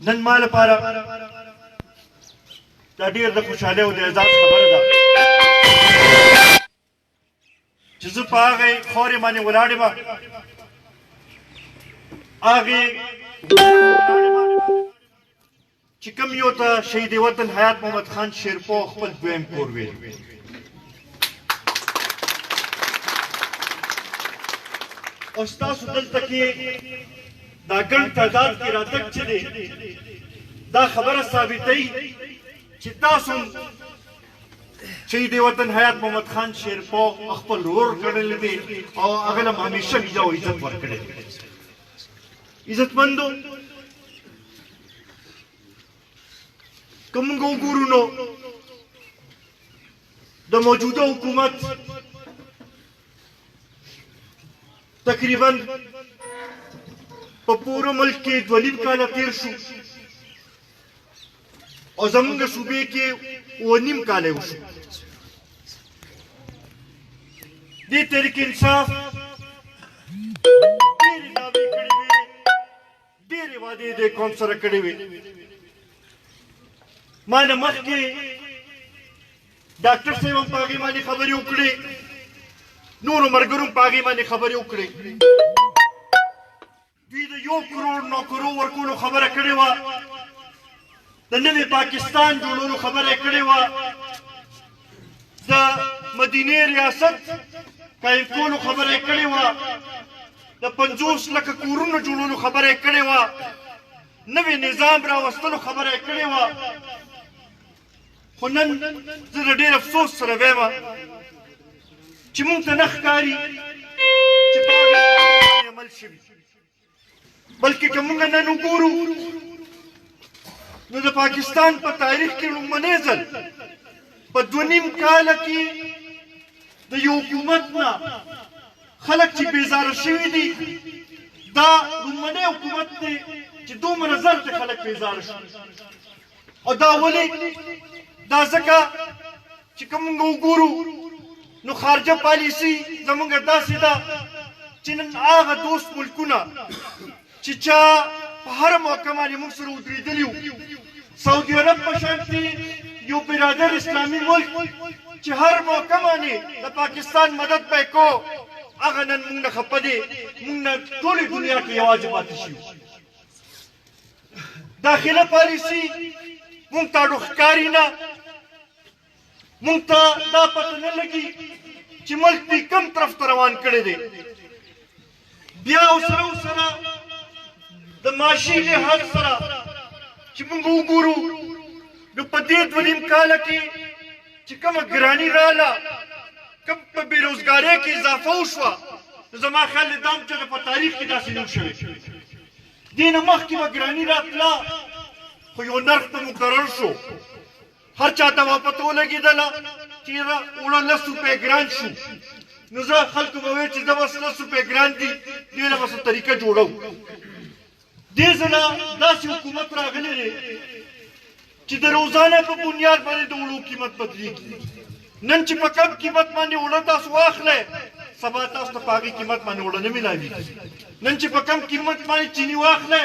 نن ما لپاره دا ډېر د خوشحالۍ او د اعزاز خبره ده چې زه په هغې خاورې باندې ولاړ یم هغې چې کوم یو ته شهید وطن حیات محمد خان شیرپو خپل دویم کور ویل او ستاسو دلته کې دا ګڼ تعداد کې راتګ چې دی دا خبره ثابتوي چې تاسو شهید وطن حیات محمد خان شیرپو خپل ورور ګڼلی دی او هغه له همیشه مینه او عزت ورکړی دی عزتمندو که موږ وګورو نو د موجوده حکومت تقریبا په پوره ملک کې 2.5 کاله تېر شو او زموږ صوبې کې 1.5 کاله وشو دې تحریک انصاف ډېرې دعوې کړې وې ډېرې وعدې د قوم سره کړې وې ما نه مخکې ډاکټر صاحب هم په هغې باندې خبرې وکړې نورو ملګرو هم په هغې باندې خبرې وکړې دوی د 1 کروڑ نوکرو ورکولو خبره کړې وه د نوي پاکستان جوړولو خبره یې کړې وه د مدینې ریاست قایم کولو خبره یې کړې وه د 50 لکه کورونو جوړولو خبره یې کړې وه نوی نظام راوستلو خبره یې کړې وه خو نن زه د ډېر افسوس سره وایم چې موږ ته نه ښکاري چې په هغې باندې عمل شوي بلکې که موږ نن وګورو نو د پاکستان په تاریخ کې لومړنی ځل په 2.5 کاله کې د یو حکومت نه خلک چې بیزاره شوي دي دا لومړنی حکومت دی چې دومره زر د خلک بیزاره شو او دا ولې دا ځکه چې که موږ وګورو نو خارجه پالیسي زموږ داسې ده چې نن هغه دوست ملکونه چې چا په هره موقع باندې موږ سره ودرېدلي وو سعودي عرب په شانتې یو برادر اسلامي ملک چې هر موقع باندې د پاکستان مدد به یې کو هغه نن موږ نه خفه دی موږ نه ټولې دنیا کې یوازې پاتې شي داخله پالیسي موږ ته ښکاري نه موږ ته دا پته نه لګي چې ملک دې کوم طرف ته روان کړی دی بیا ورسره د معاشي لحاظ سره چې موږ وګورو نو په دې 2.5 کاله کې چې کومه ګراني راغله کوم په بېروزګارۍ کې اضافه وشوه نو زما خیال دی دا هم چې په تاریخ کې داسې نه و شوی دې نه مخکې به ګراني راتله خو یو نرخ ته مقرر شو هر چا ته به پته ولګېدله چې یاره اوړه 10 روپۍ ګران شو نو زه خلکو به ویل چې زه بس 10 روپۍ ګران دي دې له به څه طریقه جوړو دې ځله داسې حکومت راغلی دی چې د روزانه په بنیاد باندې د اوړو قیمت بدلېږي نن چې په کم قیمت باندې اوړه تاسو واخلئ سبا تاسو ته په هغې قیمت باندې اوړه نه میلاوېږي نن چې په کم قیمت باندې چیني واخلئ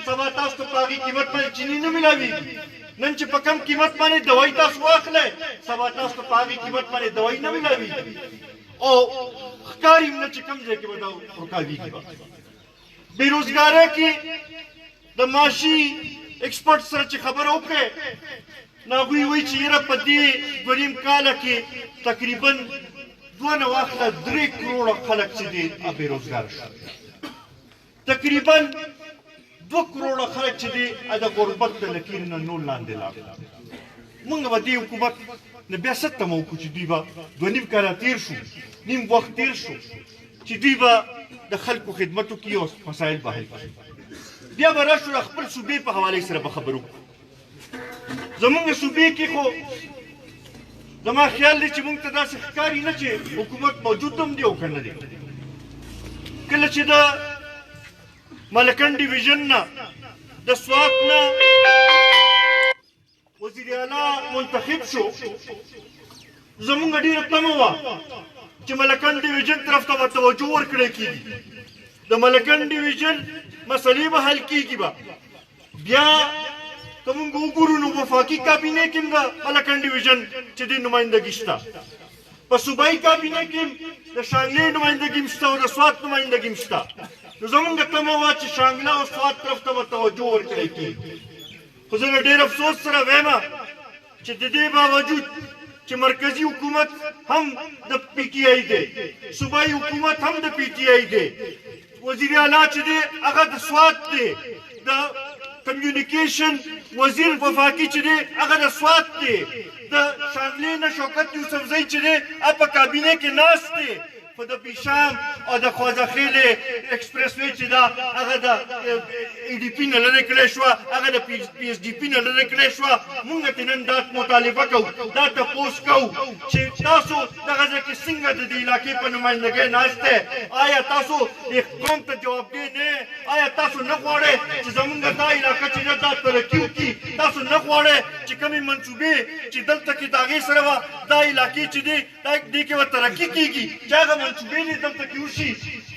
سبا تاسو ته په هغې قیمت باندې چیني نه میلاوېږي نن چې په کم قیمت باندې دوايي تاسو واخلئ سبا تاسو ته په هغې قیمت باندې دوايي نه میلاوېږي او ښکاري نه چې کوم ځای کې به دا رکاوېږي بېروزګارۍ کې د معاشي ایکسپرټ سره چې خبره وکړې نو هغوی وایي چې یاره په دې 2.5 کاله کې تقریبا 2 نه واخله 3 کروړه خلک چې دي بېروزګار شو تقریبا 2 کروړه خلک چې دي د غربت د لکیر نه نور لاندې لاړل موږ به دې حکومت نه بیا څه تمه وکړو چې دوی به 2.5 کاله تېر شو نیم وخت تېر شو چې دوی به د خلکو خدمت وکړي او مسایل به حل کړي بیا به راشو د خپل صوبې په حوالې سره به خبرې وکړو زموږ صوبې کې خو زما خیال دی چې موږ ته داسې ښکاري نه چې حکومت موجود هم دی او که نه دی کله چې د ملکن ډیویژن نه د سوات نه وزیر اعلی منتخب شو زموږ ډېره تمه وه چې ملکن ډیویژن طرف ته به توجه ورکړی کېږي د ملکن ډیویژن مسلې به حل کېږي به بیا کوم ګورو نو وفاقي کابینه کې ملکن ډیویژن چې د نمائندګي شته په صوبایي کابینه کې د شانګلې نمائندګي شته او د سوات نمائندګي شته نو زمونږ تمه وا چې شانګله او سوات طرف ته توجه ورکړي کی خو زه ډېر افسوس سره وایم چې د دې باوجود چې مرکزی حکومت هم د پی ټی آی دی صوبایي حکومت هم د پی ټی آی دی وزیر اعلی چې دی هغه د سوات دی د کمیونیکیشن وزیر وفاقي چې دی هغه د سوات دی د شانګلې نه شوکت یوسفزۍ چې دی په کابینه کې ناست دی خو د پیشام او د خوځخیل ایکسپریس وی چې دا هغه د ای ډی پی نه لرې کړی شوه هغه د پی ایس ډي پی نه لرې کړی شوه مونږ ترې نن دا مطالبه کوو دا تپوس کوو چې تاسو دغه ځای کې څنګه د دې علاقې په نمایندګۍ ناست دی آیا تاسو دې قوم ته جوابدeh نه آیا تاسو نه غواړئ چې زمونږ دا علاقه چې دا ترقي وکړي تاسو نه غواړئ چې کومې منصوبې چې دلته کې د هغې سره به دا علاقې چې دی دې کې به ترقي کېږي چې هغه منصوبې دې دلته کې وشي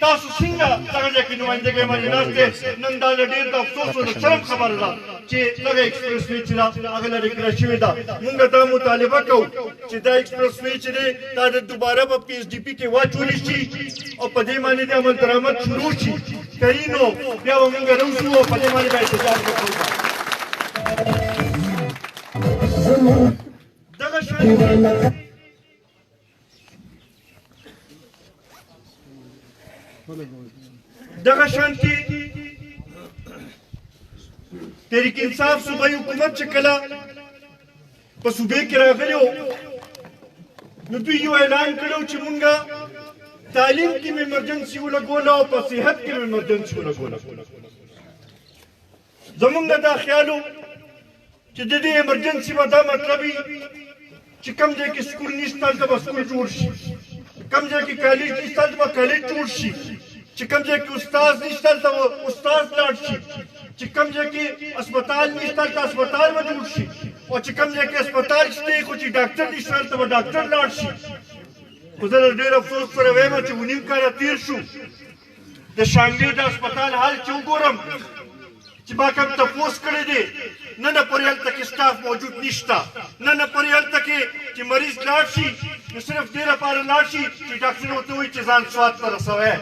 تاسو څنګه دغه ځای کې نمایندګۍ باندې ناست دی نن دا له ډېر د افسوس او د شرم خبره ده چې دغه ایکسپریس وی چې ده هغه لرې کړه شوې ده مونږ دا مطالبه کوو چې دا ایکسپریس وی چې دی دا د دوباره په پی ایس ډي پي کې واچولی شي او په دې باندې د عمل درآمد شروع شي کوي نو بیا به مونږ راوځو او په دې باندې به احتجاج وکړو دغه شانتي تحریک انصاف صوبایي حکومت چې کله په صوبې کې راغلی و نو دوی یو اعلان کړی چې مونږه تعلیم کې مې ایمرجنسي ولګوله او په صحت کې مې ایمرجنسي ولګوله زمونږ دا خیال و چې د دې ایمرجنسي به دا مطلب وي چې کوم ځای کې سکول نشته هلته به سکول جوړ شي کوم ځای کې کالج نشته هلته به کالج جوړ شي چې کوم ځای کې استاد نشته هلته به استاد لاړ شي چې کوم ځای کې اسپتال نشته هلته اسپتال به جوړ شي او چې کوم ځای کې اسپتال شته خو چې ډاکټر نشته هلته به ډاکټر لاړ شي خو زه ډېر افسوس سره وایم چې نیم کاله تېر شو د شانګلې د اسپتال حال چې وګورم چې ما کوم تپوس کړی دی نن پورې هلته کې سټاف موجود نشته نن پورې هلته کې چې مریض لاړ شي نو صرف دې لپاره لاړ شي چې ډاکټر ورته وایي چې ځان سوات ته رسوی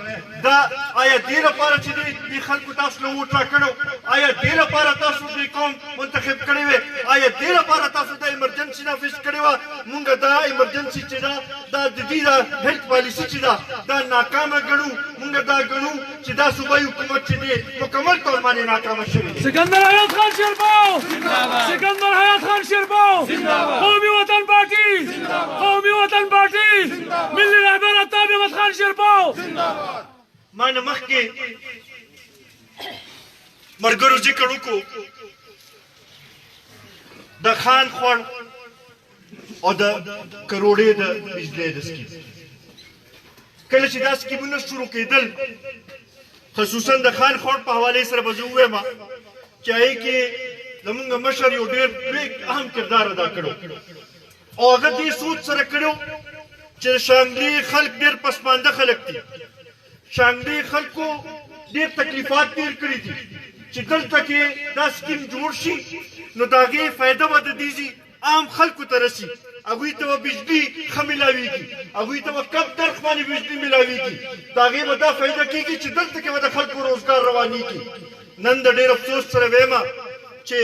دا آیا دې لپاره چې دې خلکو تاسو له ووټ راکړو آیا دې لپاره تاسو دې قوم منتخب کړی وی آیا دې لپاره تاسو د ایمرجنسي نافذ کړې وه مونږ دا ایمرجنسي چې ده دا د دې دا هیلث پالیسي چې ده دا ناکامه ګڼو مونږ دا ګڼو چې دا صوبایي حکومت چې دی مکمل طور باندې ناکامه شوی دی سکندر حیات خان شیرباو سکندر حیات خان شیرباو قومي وطن پارټي قومي وطن پارټي ملي رهبر عطاب احمد خان شیرباو ما نه مخکې ملګرو ذکر وکړو د خان خوړ او د کروڑې د بجلی د سکیم کله چې دا سکیمونه شروع کېدل خصوصا د خان خوړ په حوالې سره به زه ووایم چې هغې کې زمونږ مشر یو ډېر لوی اهم کردار ادا کړو او هغه دې سوچ سره کړو چې شانګلې خلک ډېر پسمانده خلک دي شانګلې خلکو ډېر تکلیفات تېر کړي دي چې دلته کې دا سکیم جوړ شي نو د هغې فایده به د دې عام خلکو ته رسي هغوی ته به بجلي ښه میلاویږي هغوی ته به کم نرخ باندې بجلي میلاویږي د هغې به دا فایده کېږي چې دلته کې به د خلکو روزګار روانېږي نن د ډېر افسوس سره وایم چې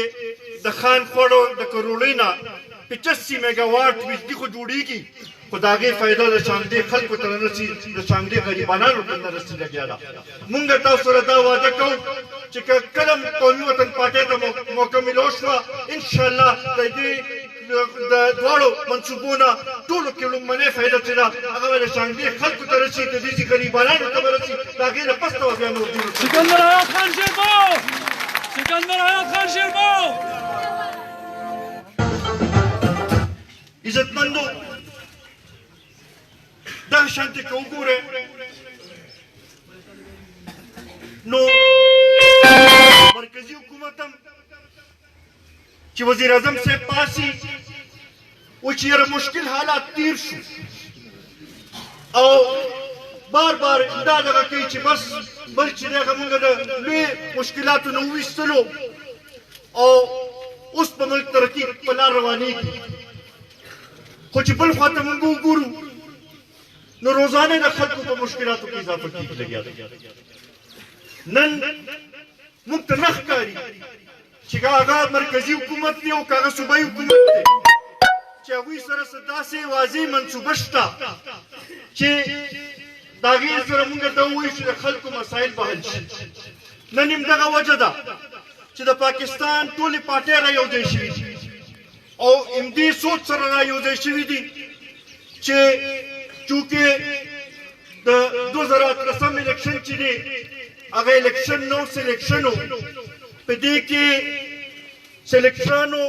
د خان خوړو د کروړۍ نه 85 میګا واټ بجلي خو جوړېږي خو د هغې فایده د شانګلې خلکو ته نه رسي د شانګلې غریبانانو ته نه رسي لګیا ده مونږ تاسو سره دا وعده کوو چې که کله قومي وطن پارټۍ ته موقع میلو شوه انشاءالله د دې د دواړو منصوبو نه ټولو کې لومړنۍ فایده چې ده هغه به د شانګلې خلکو ته رسي د دې غریبانانو ته به رسي د هغې نه پس ته به بیا نور جوړ سکندر حیات خان شیرباو سکندر حیات خان شیرباو عزتمندو دا شانتي که وګورئ نو مرکزي حکومت هم چې وزیر اعظم صاحب پاسي و چې یاره مشکل حالات تیر شو او بار بار دا دغه کوي چې بس بل چې دغه مونږ د لوی مشکلاتو نه وویستلو او اوس په ملک ترقي په لار روانېږي خو چې بل خوا ته موږ وګورو نو روزانه د خلکو په مشکلاتو کې اضافه کېږي لګیا ده نن موږ ته نه ښکاري چې هغه مرکزي حکومت دی او که هغه صوبایي حکومت دی چې هغوی سره څه داسې واضح منصوبه شته چې د هغې سره موږ ته ووایو چې د خلکو مسایل به حل شي نن همدغه وجه ده چې د پاکستان ټولې پارټۍ را یوځای شوي دي او همدې سوچ سره را یوځای شوي دي چې چونکې د 2018 الیکشن چې دی هغه الیکشن نو سلیکشن و په دې کې سلیکشنانو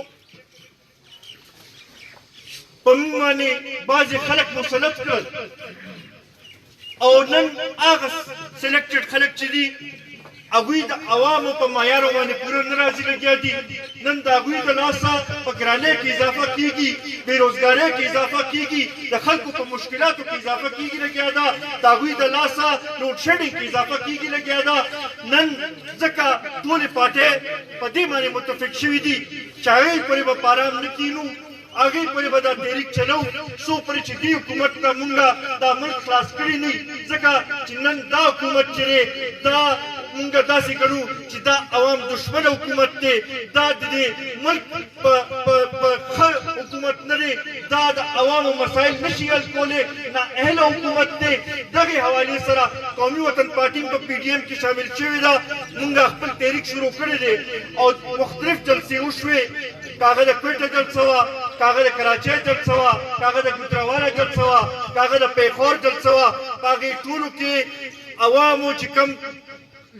په موږ باندې بعضې خلک مسلط کړل او نن هغه سلیکټډ خلک چې دي هغوی د عوامو په معیارو باندې پوره نه راځي لګیا دي نن د هغوی د لاسه په ګرانۍ کې اضافه کېږي بېروزګارۍ کې اضافه کېږي د خلکو په مشکلاتو کې اضافه کېږي لګیا ده د هغوی د لاسه لوډ شیډینګ کې اضافه کېږي لګیا ده نن ځکه ټولې پارټۍ په دې باندې متفق شوي دي چې هغې پورې به په ارام نه کښېنو هغې پورې به دا تحریک چلو څو پورې چې دې حکومت ته مونږ دا ملک خلاص کړي نه ځکه چې نن دا حکومت چې دی دا مونږ داسې ګڼو چې دا عوام دشمن حکومت دی دا د دې ملک په ښه حکومت نه دی دا د عوامو مسایل نشي حل کولی نااهله حکومت دی دغې حوالې سره قومي وطن پارټي په پي ډي ایم کې شامل شوې ده مونږ خپل تحریک شروع کړی دی او مختلف جلسې وشوې کاغه د کوټه جلسه وه کاغه د کراچۍ جلسه وه کاغه د ګوجرانواله جلسه وه کاغه د پیښور جلسه وه په هغې ټولو کې عوامو چې کوم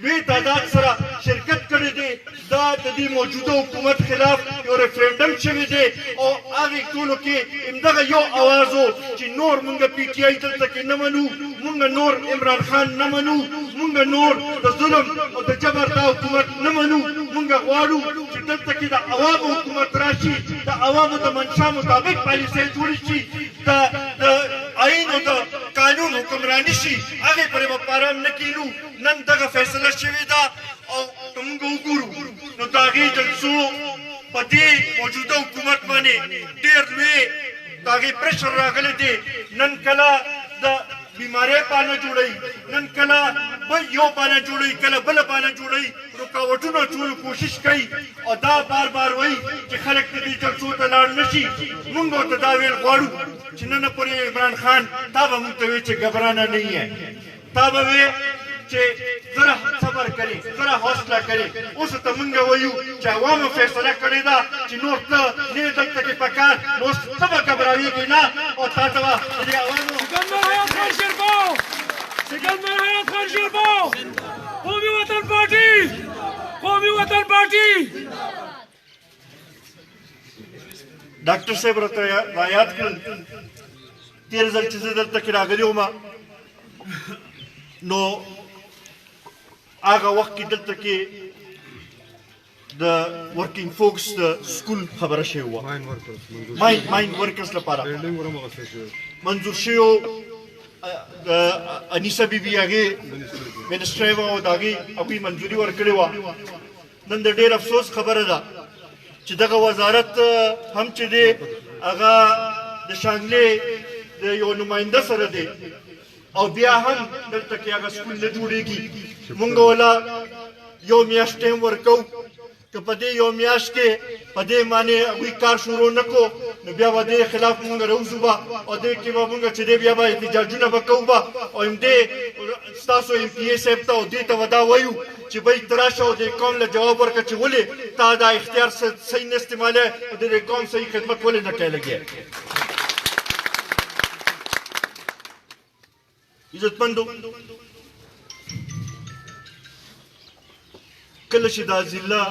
لوی تعداد سره شرکت کړی دی دا د دې موجوده حکومت خلاف یو ریفرنډم شوی دی او هغې ټولو کې همدغه یو اواز و چې نور مونږ پي ټي آی دلته کې نه منو مونږ نور عمران خان نه منو مونږ نور د ظلم او د جبر دا حکومت نه منو مونږ غواړو چې دلته کې د عوامو حکومت راشي د عوامو د منشا مطابق پالیسۍ جوړې شي د آئین او د قانون حکمراني شي هغې پورې به په ارام نه کښېنو نن دغه فیصله شوې ده او که موږ وګورو نو د هغې جلسو په دې موجوده حکومت باندې ډېر لوی د هغې پرشر راغلی دی نن کله د بیمارۍ بانه جوړوي نن کله بل یو بانه جوړوي کله بله بانه جوړوي رکاوټونه اچولو کوشش کوي او دا بار بار وایي چې خلک د دې جلسو ته لاړ نه شي موږ ورته دا ویل غواړو چې نن پورې عمران خان تا به موږ ته وایي چې घबराना नहीं है تا به وایي چې ذرا صبر کرے ذرا حوصله کرے اوس ته مونږ وایو چې عوامو فیصله کړې ده چې نور ته نه دلته کې پکار نو څه به घबराویږي نه او تا ته به د عوامو سکندر حیات خان شیرباو قومي وطن پارټي قومي وطن پارټي ډاکټر صاحب راته را یاد کړل تېر ځل چې زه دلته کې راغلی وم نو هغه وخت کې دلته کې د ورکینګ فوکس د سکول خبره شوې وه ماین ورکرز لپاره منظور شوی د انیسه بیبي هغې منسټرۍ وه او د هغې هغوی منظوري ورکړې وه نن د ډېر افسوس خبره ده چې دغه وزارت هم چې دی هغه د شانګلې د یو نماینده سره دی او بیا هم دلته کې هغه سکول نه جوړېږي مونږ ولا یو میاشت ټایم ورکوو که په دې یو میاشت کې په دې باندې هغوی کار شروع نه کړو نو بیا به دې خلاف مونږ راوځو به او دې کې به مونږ چې دی بیا به احتجاجونه به کوو به او همدې ستاسو ایم پي اے صاحب ته او دې ته به دا وایو چې بهی ته راشه او دې قوم له جواب ورکړه چې ولې تا دا اختیار صحیح نه استعمالوې او د دې قوم صحیح خدمت ولې نه کوې لګیا عزتمندو کله چې دا ضلع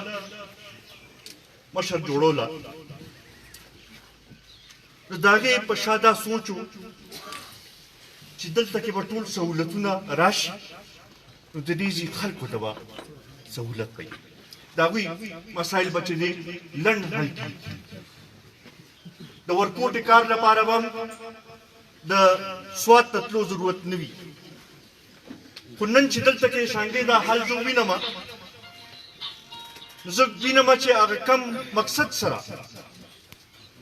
مشر جوړوله نو د هغې په شا دا سوچ و چې دلته کې به ټول سهولتونه راشي نو د دې خلکو ته به سهولت وي د هغوی مسایل به چې دی لنډ حل کړي د ورکوټې کار لپاره به هم د سوات ته تلو ضرورت نه وي خو نن چې دلته کې شانګلې دا حل زه ووینم زه وینم چې هغه کم مقصد سره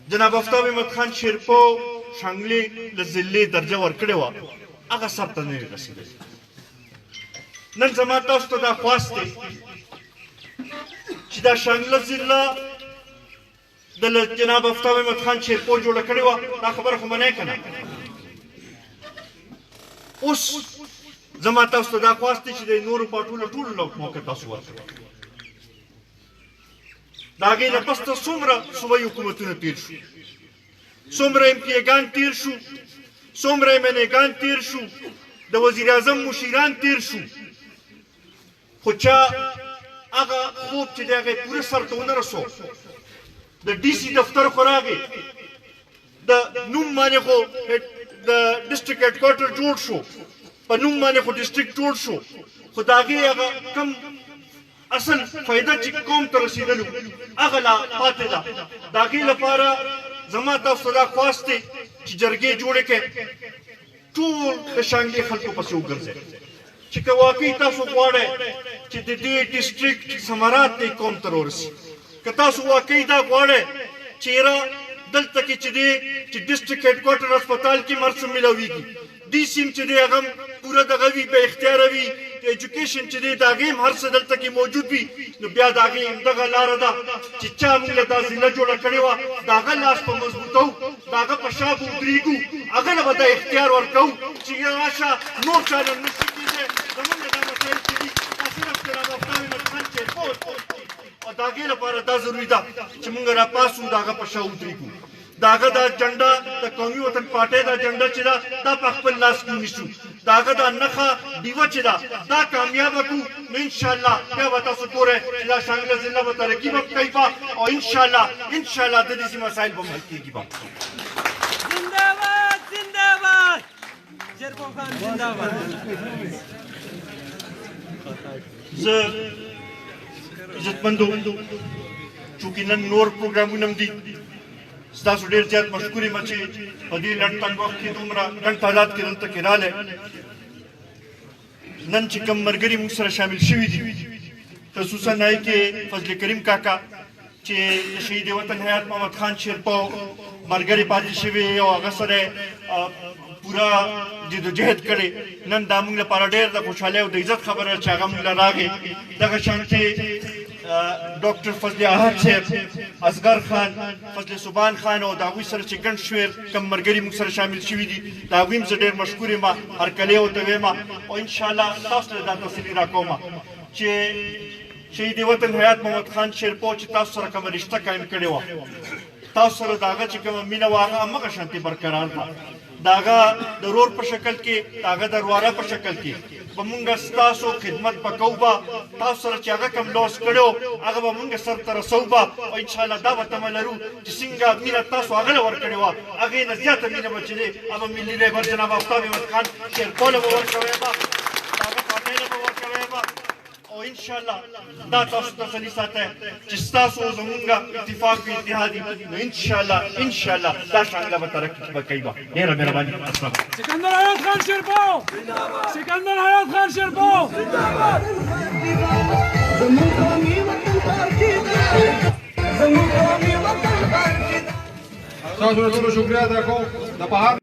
جناب آفتاب احمد خان شیرپو شانګلې له ضلعې درجه ورکړې وه هغه سر ته نه وي رسېدلی. نن زما تاسو ته دا خواست دی چې دا شانګله ضلع د جناب آفتاب احمد خان شیرپو جوړه کړې وه دا خبره خو منې که نه. اوس زما تاسو ته دا خواست دی چې د نورو پارټونو ټولو له موقع تاسو ورکړئ. د هغې نه پس ته څومره صوبایي حکومتونه تېر شو، څومره ایم پي ګان تېر شو، څومره ایم ان اے ګان تېر شو، د وزیر اعظم مشیران تېر شو، خو چا هغه خوب چې د هغې پوره سر ته ونه رسو. د ډي سي دفتر خو راغی، د نوم باندې خو د ډسټرکټ هیډ کوارټر جوړ شو، په نوم باندې خو ډسټرکټ جوړ شو، خو د هغې هغه کم اصل فایده چې قوم ته رسېدلو هغه لا پاتې ده. د هغې لپاره زما تاسو ته دا خواست دی چې جرګې جوړې کړئ، ټول د شانګلې خلکو پسې وګرځئ چې که واقعي تاسو غواړئ چې د دې ډسټرکټ ثمرات دې قوم ته ورسي، که تاسو واقعي دا غواړئ چې یاره دلته کې چې دی چې ډسټرکټ هیډ کوارټر هسپتال کې هر څه میلاویږي، ډي سي چې دی هغه هم پوره دغه وي بې اختیاره وي، ایجوکیشن چې دی د هغې هم هر څه دلته کې موجود وي، نو بیا د هغې همدغه لاره ده چې چا موږ له دا ضلع جوړه کړې وه د هغه لاس په مضبوطو، د هغه په شا به ودرېږو، هغه له به دا اختیار ورکوو چې راشه نور چا له نشي کېدی زموږ دا مسایل چې دي دا صرف جناب آفتاب احمد خان شیرپو او د هغې لپاره دا ضروري ده چې موږ راپاڅو د هغه په شا ودرېږو. د هغه دا جنډه د قومي وطن پارټۍ دا جنډه چې ده دا په خپل لاس کې ونیسو، د هغه دا نښه ډیوه چې ده دا کامیابه کړو، نو انشاءالله بیا به تاسو ګورئ چې دا شانګله ضلع به ترقي به کوي به او انشاءالله د دې مسایل به حل کېږي به. زنده‌باد زنده‌باد شیرپو خان زنده‌باد. زه عزتمندو چونکې نن نور پروګرامونه هم دي، ستاسو ډېر زیات مشکور یم چې په دې لنډ تنګ وخت کې دومره لنډ تعداد کې دلته کې راغلی. نن چې کوم ملګري موږ سره شامل شوي دي، خصوصا هغې کې فضل کریم کاکا چې د شهید وطن حیات محمد خان شیرپو ملګری پاتې شوي او هغه سره پوره جدوجهد کړی. نن دا موږ لپاره ډېر د خوشحالۍ او د عزت خبره چې هغه موږ له راغی. دغه شانتې ډاکټر فضل احد صاحب، اصغر خان، فضل سبحان خان او د هغوی سره چې ګڼ شمېر کوم ملګري موږ سره شامل شوي دي د هغوی هم زه ډېر مشکور یم، هرکلی ورته ویم او انشاءالله تاسو ته دا تسلي راکوم چې شهید وطن حیات محمد خان شیرپو چې تاسو سره کومه رشته قایم کړې وه، تاسو سره د هغه چې کومه مینه وه هغه همغه شانتې برقرار ده. د هغه د رور په شکل کې، د هغه د رواره په شکل کې به مونږ ستاسو خدمت به کوو به، تاسو سره چې هغه کوم لوس کړی و هغه به مونږ سر ته رسوو به او انشاءالله دا به تمه لرو چې څنګه مینه تاسو هغه له ورکړې وه هغې نه زیاته مینه به چې دی هغه ملي رهبر جناب آفتاب احمد خان شیرپو له به ورکوی به، د هغه پارټۍ له به ورکوی به او انشاءالله دا تاسو تسلي ساتئ چې ستاسو زمونږ اتفاق وي اتحادي، نو انشاءالله دا شانګله به ترقي به کوي به. ډېره مهرباني. السلام. سکندر حیات خان شیرپو سکندر حیات خان شیرپو زموږ قومي وطن پارټي زموږ قومي وطن پارټي. تاسو ټول شکریہ ادا کوم د بهار